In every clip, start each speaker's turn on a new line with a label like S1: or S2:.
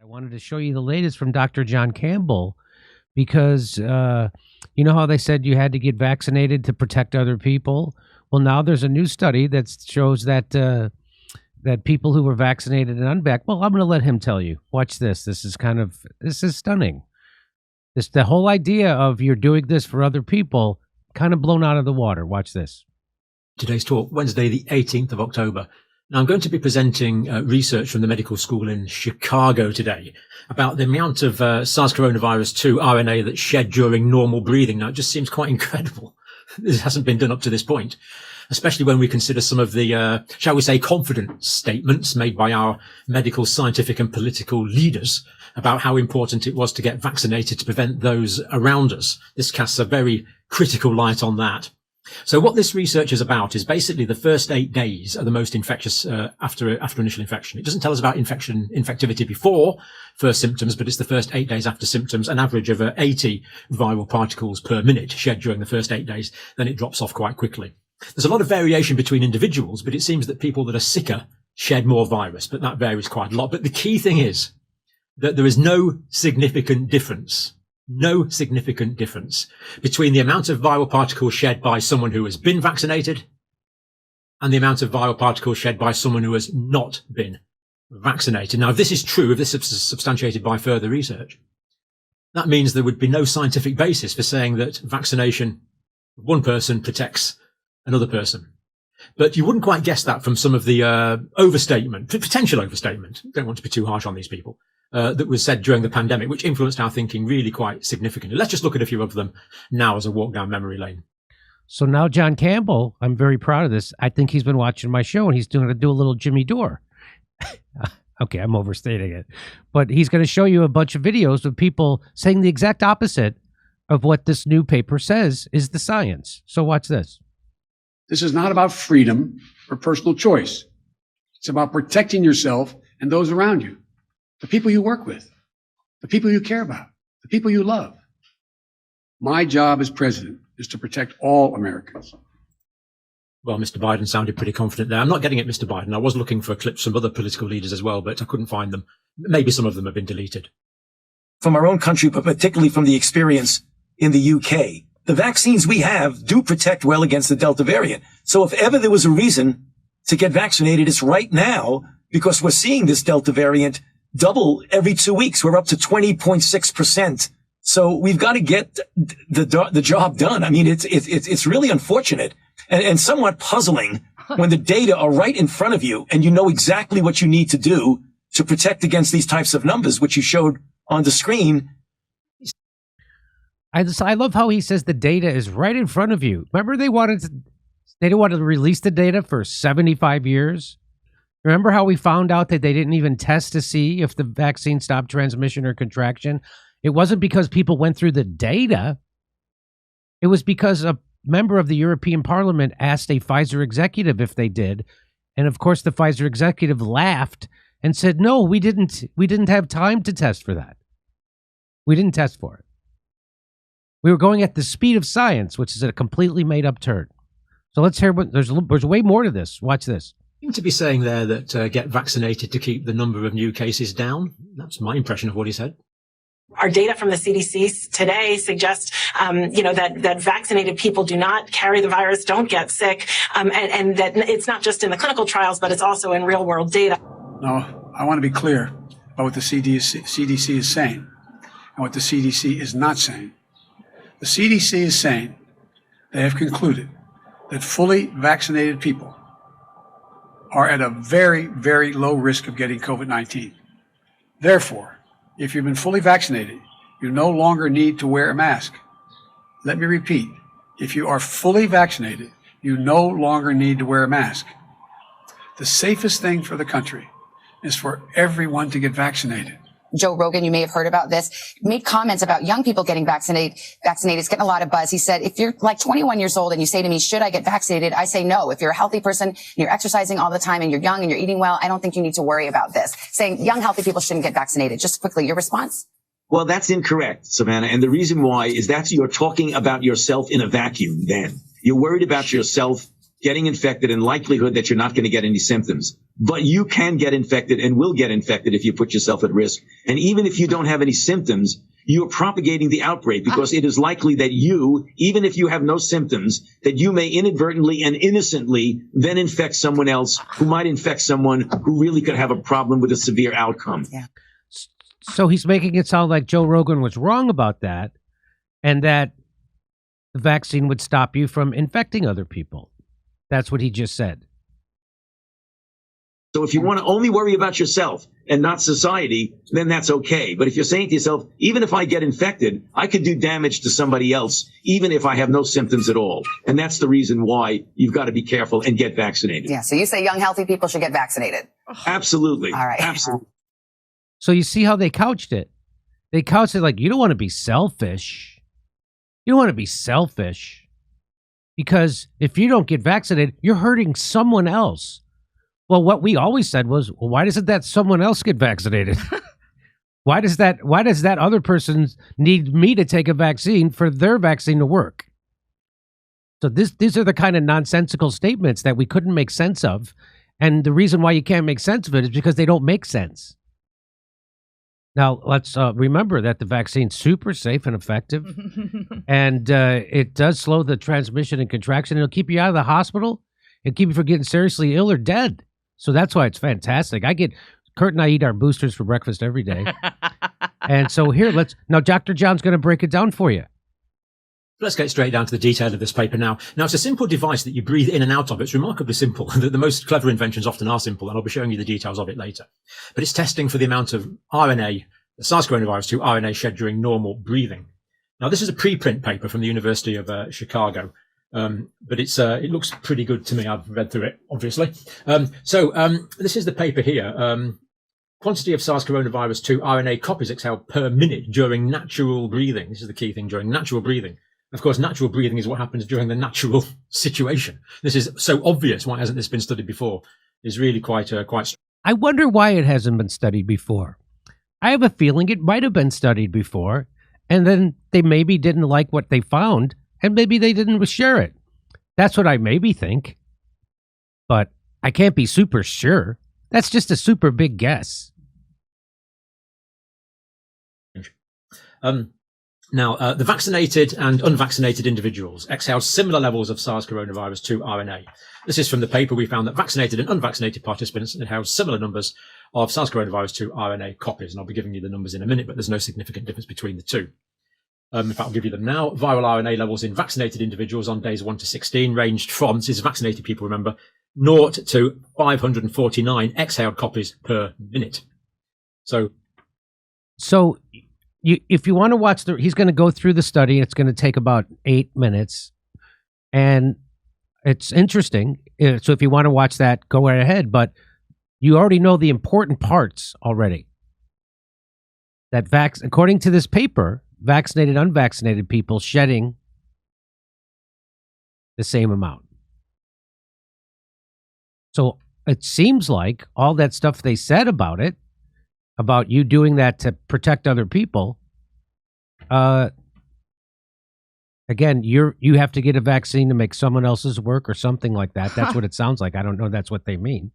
S1: I wanted to show you the latest from Dr. John Campbell because you know how they said you had to get vaccinated to protect other people? Well, now there's a new study that shows that that people who were vaccinated and unvaccinated, well, I'm going to let him tell you. Watch this. This is stunning. The whole idea of you're doing this for other people kind of blown out of the water. Watch this.
S2: Today's talk, Wednesday, the 18th of October. Now, I'm going to be presenting research from the medical school in Chicago today about the amount of SARS coronavirus 2 RNA that's shed during normal breathing. Now, it just seems quite incredible. This hasn't been done up to this point, especially when we consider some of the, shall we say, confident statements made by our medical, scientific and political leaders about how important it was to get vaccinated to prevent those around us. This casts a very critical light on that. So what this research is about is basically the first 8 days are the most infectious after initial infection. It doesn't tell us about infectivity before first symptoms, but it's the first 8 days after symptoms, an average of 80 viral particles per minute shed during the first 8 days. Then it drops off quite quickly. There's a lot of variation between individuals, but it seems that people that are sicker shed more virus, but that varies quite a lot. But the key thing is that there is no significant difference between the amount of viral particles shed by someone who has been vaccinated and the amount of viral particles shed by someone who has not been vaccinated. Now, if this is true, if this is substantiated by further research, that means there would be no scientific basis for saying that vaccination of one person protects another person. But you wouldn't quite guess that from some of the potential overstatement. Don't want to be too harsh on these people. That was said during the pandemic, which influenced our thinking really quite significantly. Let's just look at a few of them now as a walk down memory lane.
S1: So now John Campbell, I'm very proud of this. I think he's been watching my show and he's going to do a little Jimmy Dore. Okay, I'm overstating it. But he's going to show you a bunch of videos of people saying the exact opposite of what this new paper says is the science. So watch this.
S3: This is not about freedom or personal choice. It's about protecting yourself and those around you. The people you work with, the people you care about, the people you love. My job as president is to protect all Americans.
S2: Well, Mr. Biden sounded pretty confident there. I'm not getting at Mr. Biden. I was looking for clips from other political leaders as well, but I couldn't find them. Maybe some of them have been deleted.
S4: From our own country, but particularly from the experience in the UK, the vaccines we have do protect well against the Delta variant. So if ever there was a reason to get vaccinated, it's right now, because we're seeing this Delta variant double every 2 weeks. We're up to 20.6%. So we've got to get the job done. I mean, it's really unfortunate and somewhat puzzling when the data are right in front of you and you know exactly what you need to do to protect against these types of numbers, which you showed on the screen.
S1: I love how he says the data is right in front of you. Remember they didn't want to release the data for 75 years? Remember how we found out that they didn't even test to see if the vaccine stopped transmission or contraction? It wasn't because people went through the data. It was because a member of the European Parliament asked a Pfizer executive if they did. And of course, the Pfizer executive laughed and said, no, we didn't have time to test for that. We didn't test for it. We were going at the speed of science, which is a completely made up turn. So let's hear what there's way more to this. Watch this.
S2: Seem to be saying there that get vaccinated to keep the number of new cases down. That's my impression of what he said.
S5: Our data from the CDC today suggests, that vaccinated people do not carry the virus, don't get sick, and that it's not just in the clinical trials, but it's also in real world data.
S3: No, I want to be clear about what the CDC is saying and what the CDC is not saying. The CDC is saying they have concluded that fully vaccinated people are at a very, very low risk of getting COVID-19. Therefore, if you've been fully vaccinated, you no longer need to wear a mask. Let me repeat, if you are fully vaccinated, you no longer need to wear a mask. The safest thing for the country is for everyone to get vaccinated.
S6: Joe Rogan, you may have heard about this, made comments about young people getting vaccinated. It's getting a lot of buzz. He said, if you're like 21 years old and you say to me, should I get vaccinated? I say no. If you're a healthy person and you're exercising all the time and you're young and you're eating well, I don't think you need to worry about this. Saying young, healthy people shouldn't get vaccinated. Just quickly, your response?
S7: Well, that's incorrect, Savannah. And the reason why is that you're talking about yourself in a vacuum then. You're worried about yourself getting infected and likelihood that you're not going to get any symptoms. But you can get infected and will get infected if you put yourself at risk. And even if you don't have any symptoms, you are propagating the outbreak because it is likely that you, even if you have no symptoms, that you may inadvertently and innocently then infect someone else who might infect someone who really could have a problem with a severe outcome.
S6: Yeah.
S1: So he's making it sound like Joe Rogan was wrong about that, and that the vaccine would stop you from infecting other people. That's what he just said.
S7: So if you want to only worry about yourself and not society, then that's okay. But if you're saying to yourself, even if I get infected, I could do damage to somebody else, even if I have no symptoms at all. And that's the reason why you've got to be careful and get vaccinated.
S6: Yeah. So you say young, healthy people should get vaccinated.
S7: Absolutely.
S6: All right.
S7: Absolutely.
S1: So you see how they couched it. They couched it like, you don't want to be selfish. You don't want to be selfish. Because if you don't get vaccinated, you're hurting someone else. Well, what we always said was, well, why doesn't that someone else get vaccinated? Why does that other person need me to take a vaccine for their vaccine to work? So these are the kind of nonsensical statements that we couldn't make sense of. And the reason why you can't make sense of it is because they don't make sense. Now, let's remember that the vaccine's super safe and effective. And it does slow the transmission and contraction. It'll keep you out of the hospital. It'll keep you from getting seriously ill or dead. So that's why it's fantastic. Kurt and I eat our boosters for breakfast every day. And so here, now Dr. John's going to break it down for you.
S2: Let's get straight down to the detail of this paper now. Now, it's a simple device that you breathe in and out of. It's remarkably simple. The most clever inventions often are simple, and I'll be showing you the details of it later. But it's testing for the amount of RNA, the SARS coronavirus 2 RNA shed during normal breathing. Now, this is a preprint paper from the University of Chicago. But it looks pretty good to me. I've read through it, obviously. This is the paper here. Quantity of SARS coronavirus 2 RNA copies exhaled per minute during natural breathing. This is the key thing, during natural breathing. Of course, natural breathing is what happens during the natural situation. This is so obvious. Why hasn't this been studied before? It's really quite.
S1: I wonder why it hasn't been studied before. I have a feeling it might have been studied before, and then they maybe didn't like what they found, and maybe they didn't share it. That's what I maybe think. But I can't be super sure. That's just a super big guess.
S2: Now, the vaccinated and unvaccinated individuals exhaled similar levels of SARS coronavirus 2 RNA. This is from the paper. We found that vaccinated and unvaccinated participants inhaled similar numbers of SARS coronavirus 2 RNA copies. And I'll be giving you the numbers in a minute, but there's no significant difference between the two. In fact, I'll give you them now. Viral RNA levels in vaccinated individuals on days 1 to 16 ranged from, this is vaccinated people, remember, 0 to 549 exhaled copies per minute. So if you want to watch he's going to go through the study. It's going to take about 8 minutes, and it's interesting. So if you want to watch that, go right ahead. But you already know the important parts already. That according to this paper, vaccinated, unvaccinated people shedding the same amount. So it seems like all that stuff they said about it, about you doing that to protect other people, again, you have to get a vaccine to make someone else's work or something like that. That's what it sounds like. I don't know. That's what they mean.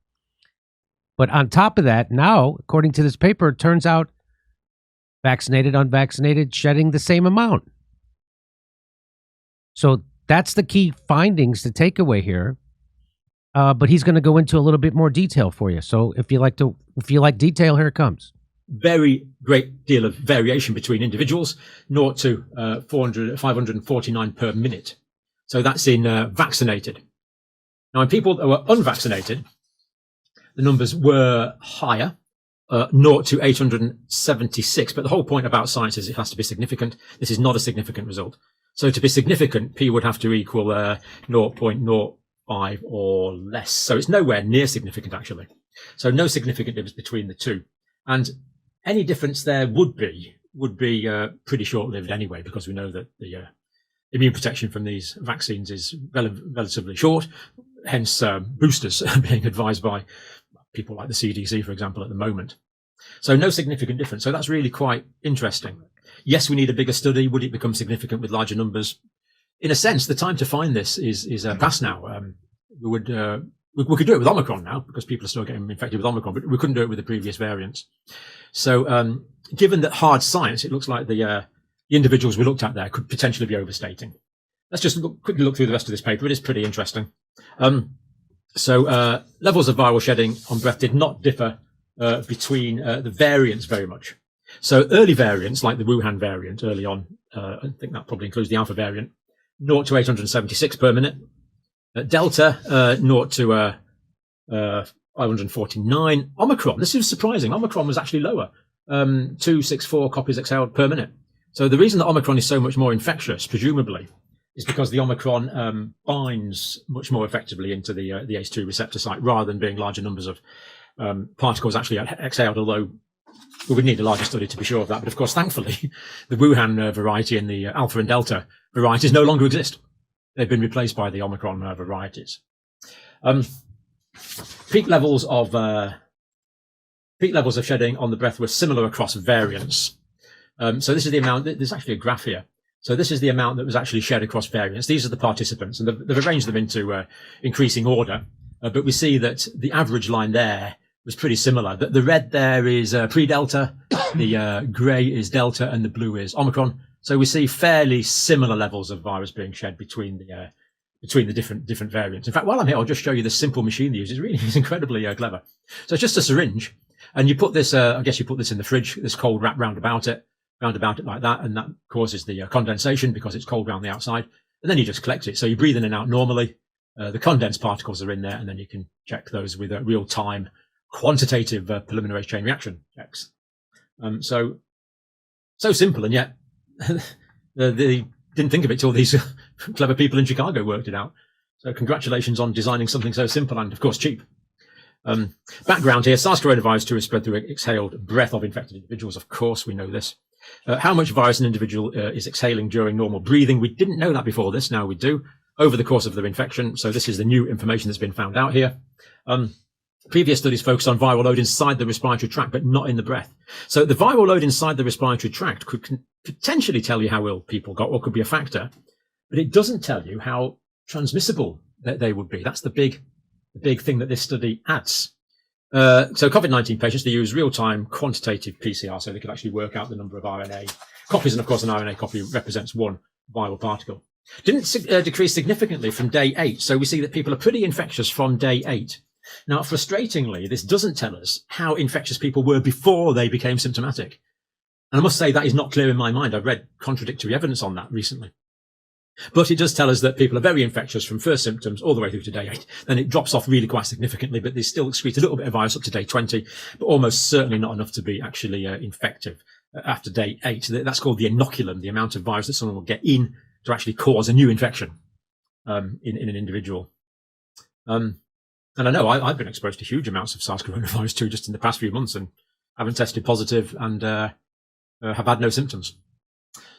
S2: But on top of that, now, according to this paper, it turns out vaccinated, unvaccinated, shedding the same amount. So that's the key findings to take away here. But he's going to go into a little bit more detail for you. So if you like detail, here it comes. Very great deal of variation between individuals, 0 to 549 per minute. So that's in vaccinated. Now, in people that were unvaccinated, the numbers were higher, 0 to 876. But the whole point about science is it has to be significant. This is not a significant result. So to be significant, P would have to equal 0.05 or less. So it's nowhere near significant, actually. So no significant difference between the two. And any difference there would be pretty short-lived anyway, because we know that the immune protection from these vaccines is relatively short. Hence, boosters are being advised by people like the CDC, for example, at the moment. So no significant difference. So that's really quite interesting. Yes, we need a bigger study. Would it become significant with larger numbers? In a sense, the time to find this is past now. we would we could do it with Omicron now because people are still getting infected with Omicron, but we couldn't do it with the previous variants. So given that hard science, it looks like the individuals we looked at there could potentially be overstating. Let's just quickly look through the rest of this paper. It is pretty interesting. So levels of viral shedding on breath did not differ between the variants very much. So early variants, like the Wuhan variant early on, I think that probably includes the Alpha variant, 0 to 876 per minute. Delta, 0 to 549. Omicron, this is surprising. Omicron was actually lower, 264 copies exhaled per minute. So the reason that Omicron is so much more infectious, presumably, is because the Omicron binds much more effectively into the ACE2 receptor site rather than being larger numbers of particles actually exhaled, although we would need a larger study to be sure of that. But of course, thankfully, the Wuhan variety and the Alpha and Delta varieties no longer exist. They've been replaced by the Omicron varieties. Peak levels of shedding on the breath were similar across variants. So this is the amount. There's actually a graph here. So this is the amount that was actually shed across variants. These are the participants, and they've arranged them into increasing order. But we see that the average line there was pretty similar. The red there is pre-Delta, the grey is Delta, and the blue is Omicron. So we see fairly similar levels of virus being shed between the different variants. In fact, while I'm here, I'll just show you the simple machine they use. It's incredibly clever. So it's just a syringe, and you put this. I guess you put this in the fridge. This cold wrap round about it like that, and that causes the condensation because it's cold around the outside. And then you just collect it. So you breathe in and out normally. The condensed particles are in there, and then you can check those with real-time quantitative polymerase chain reaction checks. So simple, and yet they didn't think of it till these clever people in Chicago worked it out. So congratulations on designing something so simple and, of course, cheap. Background here, SARS coronavirus 2 is spread through exhaled breath of infected individuals. Of course, we know this. How much virus an individual is exhaling during normal breathing? We didn't know that before this. Now we do over the course of their infection. So this is the new information that's been found out here. Previous studies focused on viral load inside the respiratory tract, but not in the breath. So the viral load inside the respiratory tract could potentially tell you how ill people got, or could be a factor, but it doesn't tell you how transmissible they would be. That's the big thing that this study adds. So COVID-19 patients, they use real-time quantitative PCR, so they could actually work out the number of RNA copies, and of course an RNA copy represents one viral particle. Didn't decrease significantly from day 8, so we see that people are pretty infectious from day 8. Now, frustratingly, this doesn't tell us how infectious people were before they became symptomatic. And I must say that is not clear in my mind. I've read contradictory evidence on that recently. But it does tell us that people are very infectious from first symptoms all the way through to day 8. Then it drops off really quite significantly, but they still excrete a little bit of virus up to day 20, but almost certainly not enough to be actually infective after day 8. That's called the inoculum, the amount of virus that someone will get in to actually cause a new infection in an individual. And I know I've been exposed to huge amounts of SARS coronavirus 2 just in the past few months and haven't tested positive and have had no symptoms.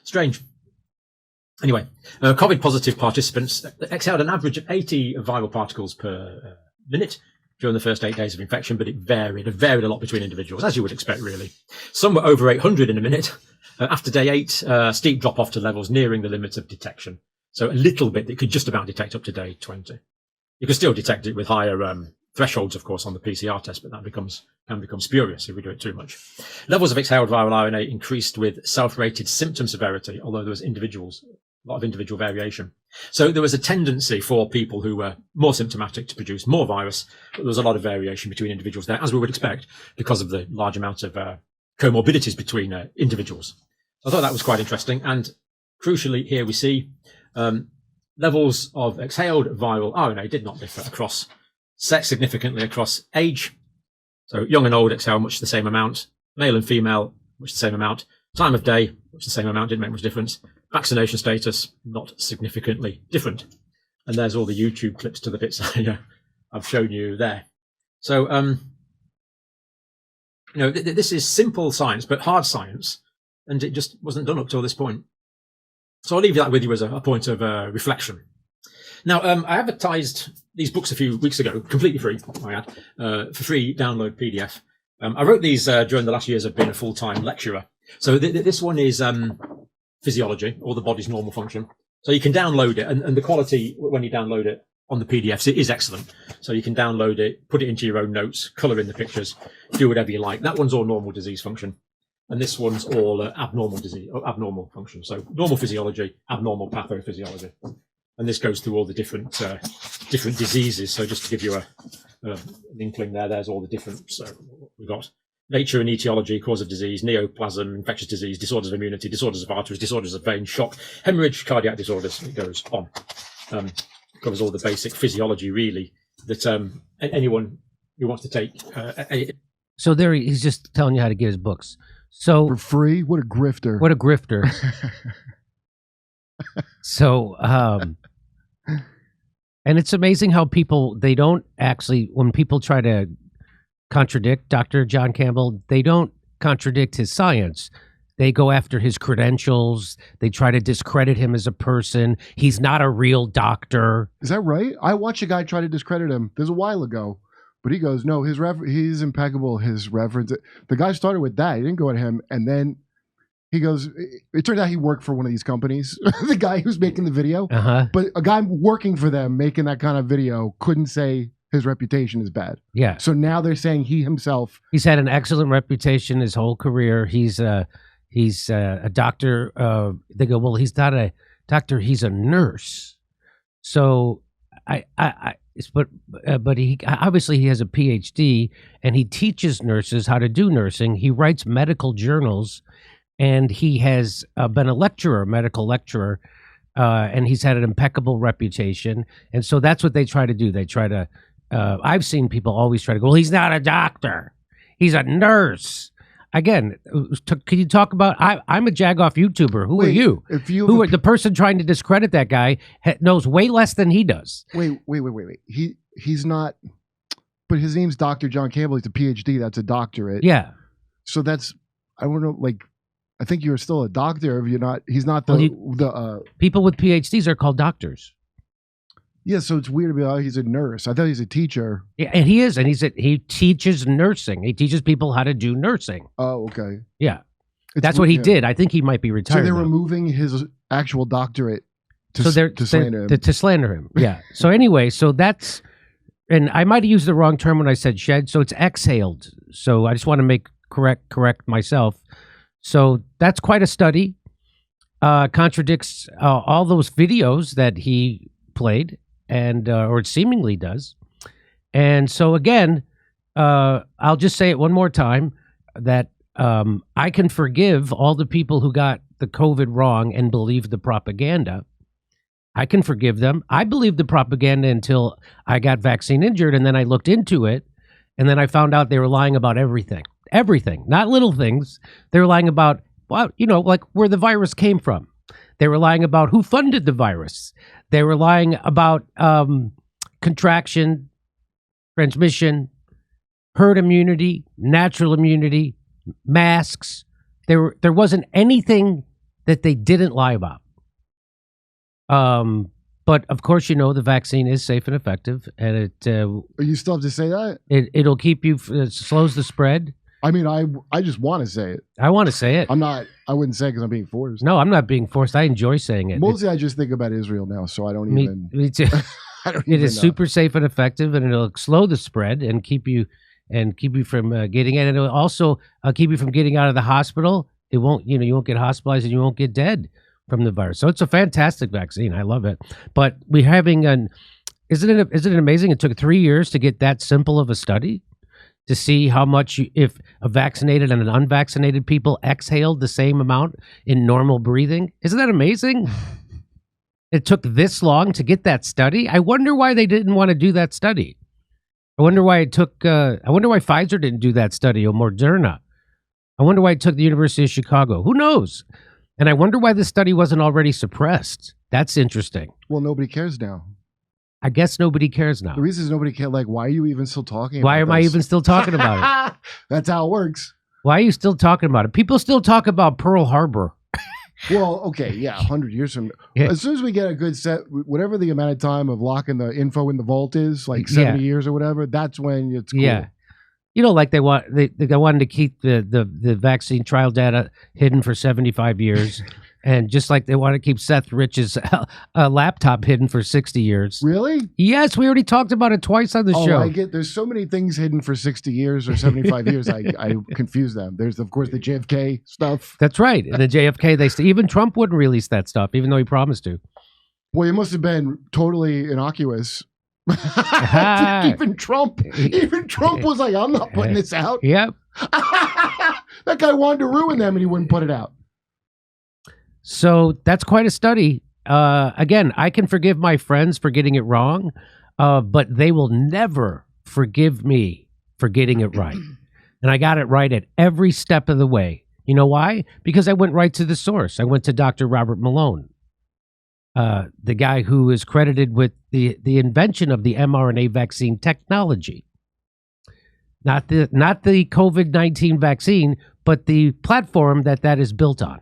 S2: Strange. Anyway, COVID positive participants exhaled an average of 80 viral particles per minute during the first 8 days of infection, but it varied a lot between individuals, as you would expect, really. Some were over 800 in a minute. After day 8, steep drop off to levels nearing the limits of detection. So a little bit that could just about detect up to day 20. You can still detect it with higher thresholds, of course, on the PCR test, but that can become spurious if we do it too much. Levels of exhaled viral RNA increased with self-rated symptom severity, although there was a lot of individual variation. So there was a tendency for people who were more symptomatic to produce more virus, but there was a lot of variation between individuals there, as we would expect, because of the large amount of comorbidities between individuals. I thought that was quite interesting. And crucially, here we see levels of exhaled viral RNA did not differ across sex significantly across age. So young and old exhale much the same amount. Male and female, much the same amount. Time of day, much the same amount, didn't make much difference. Vaccination status, not significantly different. And there's all the YouTube clips to the bits I've shown you there. So, this is simple science, but hard science, and it just wasn't done up till this point. So I'll leave that with you as a point of reflection. Now, I advertised these books a few weeks ago, completely free, I add, for free download PDF. I wrote these during the last years of being a full-time lecturer. So this one is physiology, or the body's normal function. So you can download it, and the quality when you download it on the PDFs. It is excellent. So you can download it, put it into your own notes, color in the pictures, do whatever you like. That one's all normal disease function. And this one's all abnormal disease, or abnormal function. So normal physiology, abnormal pathophysiology. And this goes through all the different diseases. So just to give you an inkling there, there's all the different, so we've got nature and etiology, cause of disease, neoplasm, infectious disease, disorders of immunity, disorders of arteries, disorders of veins, shock, hemorrhage, cardiac disorders. It goes on. Covers all the basic physiology, really, that anyone who wants to take.
S1: So there he's just telling you how to get his books. So
S8: for free? What a grifter.
S1: What a grifter. So, and it's amazing how people, they don't actually, when people try to contradict Dr. John Campbell, they don't contradict his science. They go after his credentials. They try to discredit him as a person. He's not a real doctor.
S8: Is that right? I watched a guy try to discredit him. This was a while ago. But he goes, no, he's impeccable. His reference. The guy started with that. He didn't go at him. And then he goes, it turns out he worked for one of these companies, the guy who's making the video. But a guy working for them making that kind of video couldn't say his reputation is bad.
S1: Yeah.
S8: So now they're saying he himself.
S1: He's had an excellent reputation his whole career. He's a doctor. They go, well, he's not a doctor. He's a nurse. So but he obviously he has a PhD and he teaches nurses how to do nursing. He writes medical journals, and he has been a medical lecturer, and he's had an impeccable reputation. And so that's what they try to do. They try to. I've seen people always try to go, well, he's not a doctor. He's a nurse. Again, can you talk about? I'm a jagoff YouTuber. Who are you? Who are the person trying to discredit that guy knows way less than he does.
S8: Wait. He's not. But his name's Dr. John Campbell. He's a PhD. That's a doctorate.
S1: Yeah.
S8: So that's, I don't know. Like, I think you're still a doctor. If you're not, he's not the
S1: people with PhDs are called doctors.
S8: Yeah, so it's weird to be like, he's a nurse. I thought he's a teacher.
S1: Yeah, and he is, and he teaches nursing. He teaches people how to do nursing.
S8: Oh, okay.
S1: Yeah, that's what he did. I think he might be retired.
S8: So they're
S1: now.
S8: removing his actual doctorate to slander him.
S1: To slander him. Yeah. So anyway, so that's, and I might have used the wrong term when I said shed. So it's exhaled. So I just want to correct myself. So that's quite a study. Contradicts all those videos that he played. And or it seemingly does. And so again, I'll just say it one more time that I can forgive all the people who got the COVID wrong and believed the propaganda. I can forgive them. I believed the propaganda until I got vaccine injured, and then I looked into it, and then I found out they were lying about everything. Everything, not little things. They were lying about, well, like where the virus came from. They were lying about who funded the virus. They were lying about contraction, transmission, herd immunity, natural immunity, masks. There wasn't anything that they didn't lie about. But of course, the vaccine is safe and effective, and it.
S8: You still have to say that?
S1: It'll keep you. It slows the spread.
S8: I mean, I just want to say it.
S1: I want to say it.
S8: I wouldn't say it because I'm being forced.
S1: No, I'm not being forced. I enjoy saying it.
S8: Mostly I just think about Israel now, so I don't even.
S1: Me too. It is super safe and effective, and it'll slow the spread and keep you from getting it. And it'll also keep you from getting out of the hospital. It won't, you won't get hospitalized and you won't get dead from the virus. So it's a fantastic vaccine. I love it. But we're having isn't it amazing? It took 3 years to get that simple of a study. To see how much if a vaccinated and an unvaccinated people exhaled the same amount in normal breathing. Isn't that amazing? It took this long to get that study. I wonder why they didn't want to do that study. I wonder why it took. I wonder why Pfizer didn't do that study or Moderna. I wonder why it took the University of Chicago. Who knows? And I wonder why this study wasn't already suppressed. That's interesting.
S8: Well, nobody cares now.
S1: I guess nobody cares now.
S8: The reason is nobody cares. Like, why are you even still talking
S1: Why
S8: about
S1: am I even still talking about it?
S8: That's how it works.
S1: Why are you still talking about it? People still talk about Pearl Harbor.
S8: Well, okay, yeah, 100 years from
S1: Yeah.
S8: as soon as we get a good set, whatever the amount of time of locking the info in the vault is, like 70 years or whatever, that's when it's cool.
S1: Yeah. Like they wanted to keep the vaccine trial data hidden for 75 years. And just like they want to keep Seth Rich's laptop hidden for 60 years.
S8: Really?
S1: Yes, we already talked about it twice on the show.
S8: I get there's so many things hidden for 60 years or 75 years. I confuse them. There's, of course, the JFK stuff.
S1: That's right. And the JFK, even Trump wouldn't release that stuff, even though he promised to.
S8: Boy, it must have been totally innocuous. Even Trump was like, I'm not putting this out.
S1: Yep.
S8: That guy wanted to ruin them and he wouldn't put it out.
S1: So that's quite a study. Again, I can forgive my friends for getting it wrong, but they will never forgive me for getting it right. And I got it right at every step of the way. You know why? Because I went right to the source. I went to Dr. Robert Malone, the guy who is credited with the invention of the mRNA vaccine technology. Not the COVID-19 vaccine, but the platform that is built on.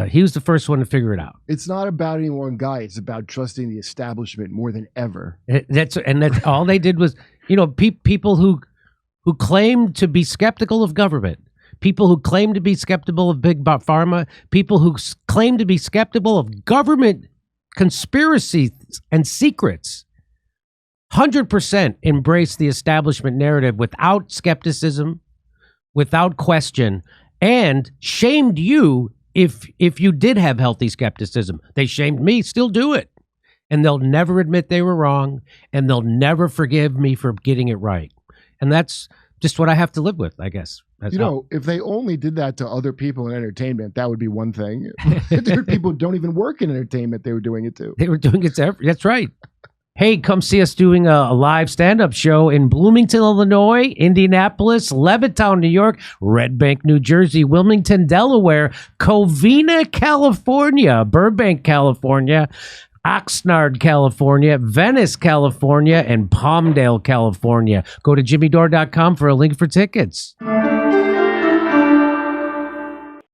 S1: He was the first one to figure it out.
S8: It's not about any one guy. It's about trusting the establishment more than ever.
S1: That's all they did was, people who claimed to be skeptical of government, people who claim to be skeptical of big pharma, people who claim to be skeptical of government conspiracies and secrets, 100% embrace the establishment narrative without skepticism, without question, and shamed you if you did have healthy skepticism. They shamed me, still do it. And they'll never admit they were wrong, and they'll never forgive me for getting it right. And that's just what I have to live with, I guess.
S8: If they only did that to other people in entertainment, that would be one thing. There are people who don't even work in entertainment, they were doing it too.
S1: They were doing it to that's right. Hey, come see us doing a live stand-up show in Bloomington, Illinois, Indianapolis, Levittown, New York, Red Bank, New Jersey, Wilmington, Delaware, Covina, California, Burbank, California, Oxnard, California, Venice, California, and Palmdale, California. Go to jimmydore.com for a link for tickets.